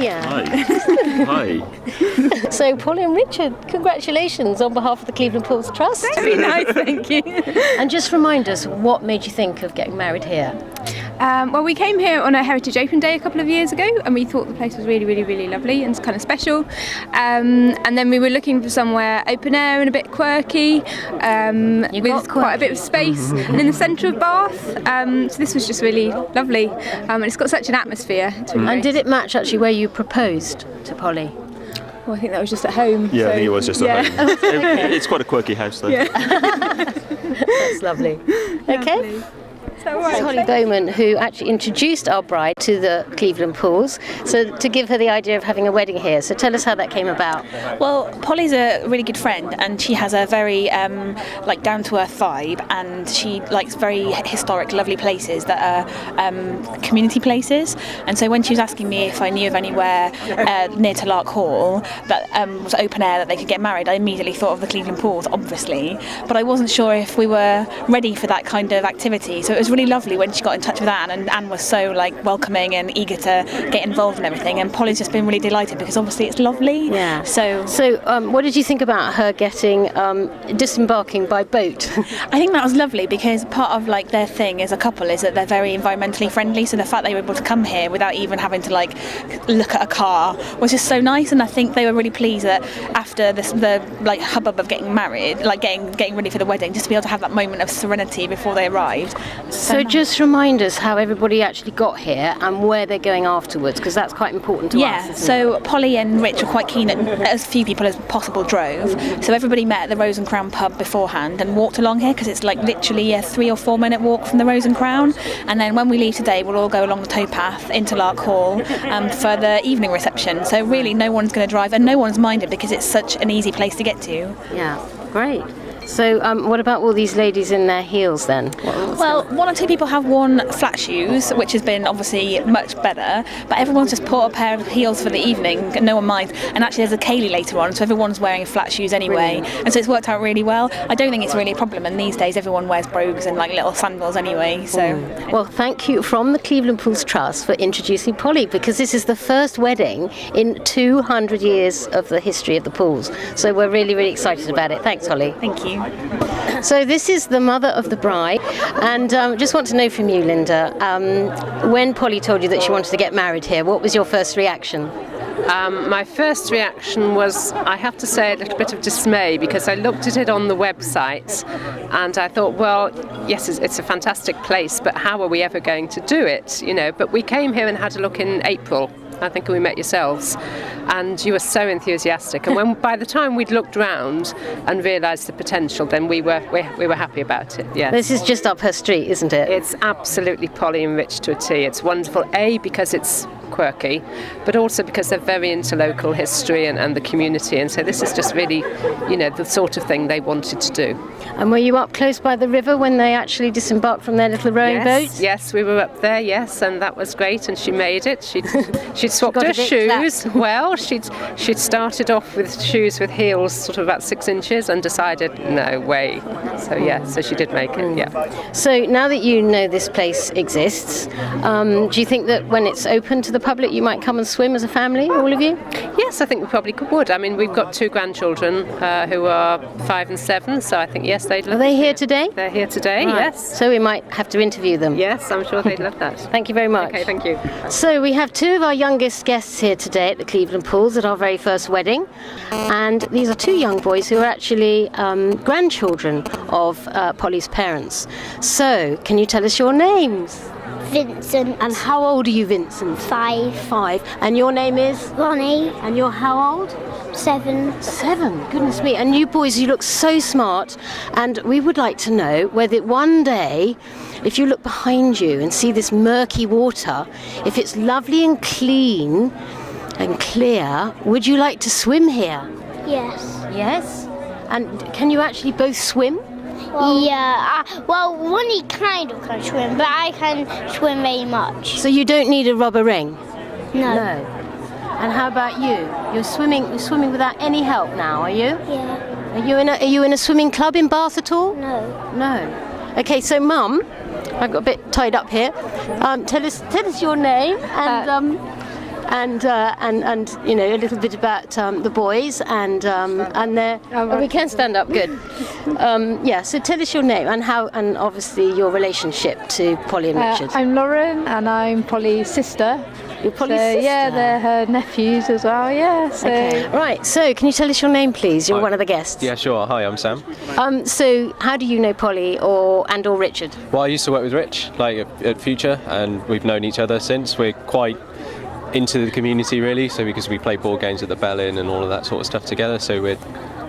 Yeah. Hi. Hi. So, Polly and Richard, congratulations on behalf of the Cleveland Pools Trust. Very nice, thank you. And just remind us, what made you think of getting married here? Well, we came here on a Heritage Open Day a couple of years ago, and we thought the place was really, really, really lovely and kind of special. And then we were looking for somewhere open air and a bit quirky, with quite a bit of space, and in the centre of Bath. So this was just really lovely, and it's got such an atmosphere. It's really And nice. did it match actually where you proposed to Polly? Well, I think that was just at home. Yeah, so, I think it was just at home. It's quite a quirky house, though. Yeah. That's lovely. Okay. So, This is Holly Bowman, who actually introduced our bride to the Cleveland Pools, so to give her the idea of having a wedding here. So tell us how that came about. Well, Polly's a really good friend, and she has a very like down-to-earth vibe, and she likes very historic, lovely places that are community places. And so when she was asking me if I knew of anywhere near to Lark Hall that was open air that they could get married, I immediately thought of the Cleveland Pools, obviously, but I wasn't sure if we were ready for that kind of activity. So it was really lovely when she got in touch with Anne, and Anne was so like welcoming and eager to get involved in everything, and Polly's just been really delighted because obviously it's lovely. Yeah. So What did you think about her getting disembarking by boat? I think that was lovely because part of like their thing as a couple is that they're very environmentally friendly, so the fact they were able to come here without even having to like look at a car was just so nice. And I think they were really pleased that after the like hubbub of getting married, like getting ready for the wedding, just to be able to have that moment of serenity before they arrived. So just remind us how everybody actually got here and where they're going afterwards, because that's quite important to us. Yeah, Isn't so Polly and Rich were quite keen that as few people as possible drove. So everybody met at the Rose and Crown pub beforehand and walked along here because it's like literally a 3 or 4 minute walk from the Rose and Crown. And then when we leave today, we'll all go along the towpath into Lark Hall for the evening reception. So really no one's going to drive, and no one's minded because it's such an easy place to get to. Yeah, great. So what about all these ladies in their heels then? Well, 1 or 2 people have worn flat shoes, which has been obviously much better, but everyone's just put a pair of heels for the evening, and no one minds. And actually there's a Kaylee later on, so everyone's wearing flat shoes anyway. Brilliant. And so it's worked out really well. I don't think it's really a problem, and these days everyone wears brogues and like little sandals anyway. So Well, thank you from the Cleveland Pools Trust for introducing Polly, because this is the first wedding in 200 years of the history of the pools. So we're really, really excited about it. Thanks, Holly. thank you. So this is the mother of the bride, and just want to know from you, Linda, when Polly told you that she wanted to get married here, what was your first reaction? My first reaction was, I have to say, a little bit of dismay, because I looked at it on the website and I thought, well, yes, it's a fantastic place, but how are we ever going to do it? You know, but we came here and had a look in April. I think we met yourselves, and you were so enthusiastic. And when by the time we'd looked round and realised the potential, then we were happy about it. Yes. This is just up her street, isn't it? It's absolutely Polly and Rich to a T. It's wonderful, A, because it's quirky, but also because they're very into local history and the community, and so this is just really, you know, the sort of thing they wanted to do. And were you up close by the river when they actually disembarked from their little rowing boat? Yes, we were up there, yes, and that was great, and she made it. She'd swapped her shoes. Well, she'd started off with shoes with heels sort of about 6 inches and decided, no way. So yeah, so she did make it, yeah. So now that you know this place exists, do you think that when it's open to the public you might come and swim as a family, all of you? Yes, I think we probably would. I mean, we've got 2 grandchildren who are 5 and 7, so I think, yes, they'd love Are they to. here today? They're here today, Right. yes. So we might have to interview them. Yes, I'm sure they'd love that. Thank you very much. Okay, thank you. So we have 2 of our youngest guests here today at the Cleveland Pools at our very first wedding, and these are 2 young boys who are actually grandchildren of Polly's parents. So can you tell us your names? Vincent. And how old are you, Vincent? 5. 5. And your name is? Ronnie. And you're how old? 7. 7. Goodness me. And you boys, you look so smart, and we would like to know whether one day, if you look behind you and see this murky water, if it's lovely and clean and clear, would you like to swim here? Yes. Yes. And can you actually both swim? Yeah. Well, Ronnie kind of can swim, but I can swim very much. So you don't need a rubber ring? No. And how about you? You're swimming without any help now, are you? Yeah. Are you in a swimming club in Bath at all? No. No. Okay, so Mum, I've got a bit tied up here. Tell us your name and and you know, a little bit about the boys and their. Oh, we can stand up. Good. Yeah. So tell us your name and how, and obviously your relationship to Polly and Richard. I'm Lauren, and I'm Polly's sister. You're Polly's So, sister. yeah, they're her nephews as well. Yeah. So. Okay. Right. So can you tell us your name, please? You're one of the guests. Yeah, sure. Hi, I'm Sam. So how do you know Polly or Richard? Well, I used to work with Rich, like at Future, and we've known each other since. We're quite into the community, really. So because we play board games at the Bell Inn and all of that sort of stuff together, so we're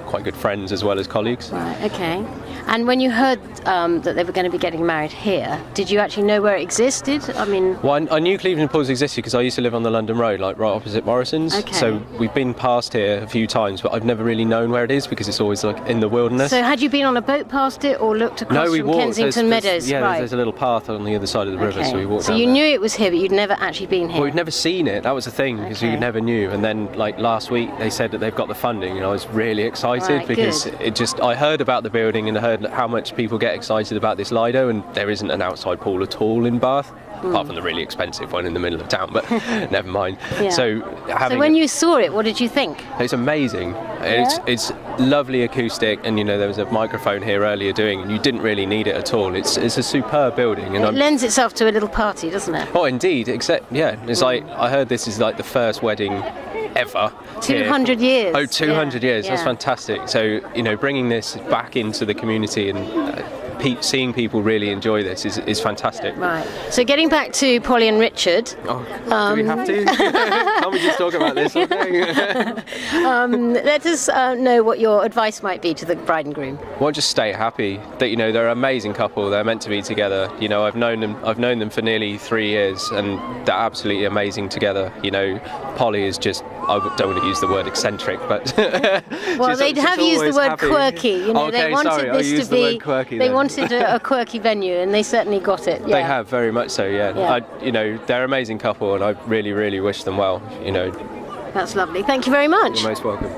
quite good friends as well as colleagues. Right. Okay. And when you heard that they were going to be getting married here, did you actually know where it existed? I mean... Well, I knew Cleveland Pools existed because I used to live on the London Road, like right opposite Morrison's. Okay. So we've been past here a few times, but I've never really known where it is because it's always like in the wilderness. So had you been on a boat past it or looked across No, we from walked. Kensington Meadows? Yeah, right. there's a little path on the other side of the river, Okay. so we walked So down you there. knew it was here, but you'd never actually been here? Well, we'd never seen it. That was the thing, because Okay. we never knew. And then, like last week, they said that they've got the funding, and I was really excited Right, because good. I heard about the building and I heard how much people get excited about this Lido, and there isn't an outside pool at all in Bath, apart from the really expensive one in the middle of town. But never mind. Yeah. So having So when you saw it, what did you think? it's amazing. It's lovely acoustic, and you know there was a microphone here earlier doing, and you didn't really need it at all. It's a superb building, and It lends itself to a little party, doesn't it? Oh, indeed. Except, yeah, it's like I heard this is like the first wedding ever. 200 here. years. Oh, 200 years. That's Yeah. fantastic. So, you know, bringing this back into the community and seeing people really enjoy this is fantastic. Right. So getting back to Polly and Richard, Oh, do we have to? Can't we just talk about this all day? let us know what your advice might be to the bride and groom. Well, just stay happy. That, you know, they're an amazing couple. They're meant to be together. You know, I've known them for nearly 3 years, and they're absolutely amazing together. You know, Polly is just, I don't want to use the word eccentric, but Well, they'd have used the word quirky. You know, okay, they wanted sorry, I'll this use to the be. word quirky They then. wanted a quirky venue, and they certainly got it. Yeah. They have, very much so, yeah. Yeah. You know, they're an amazing couple, and I really, really wish them well. You know, That's lovely. Thank you very much. you're most welcome.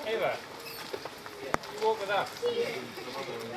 Eva, you walk with us.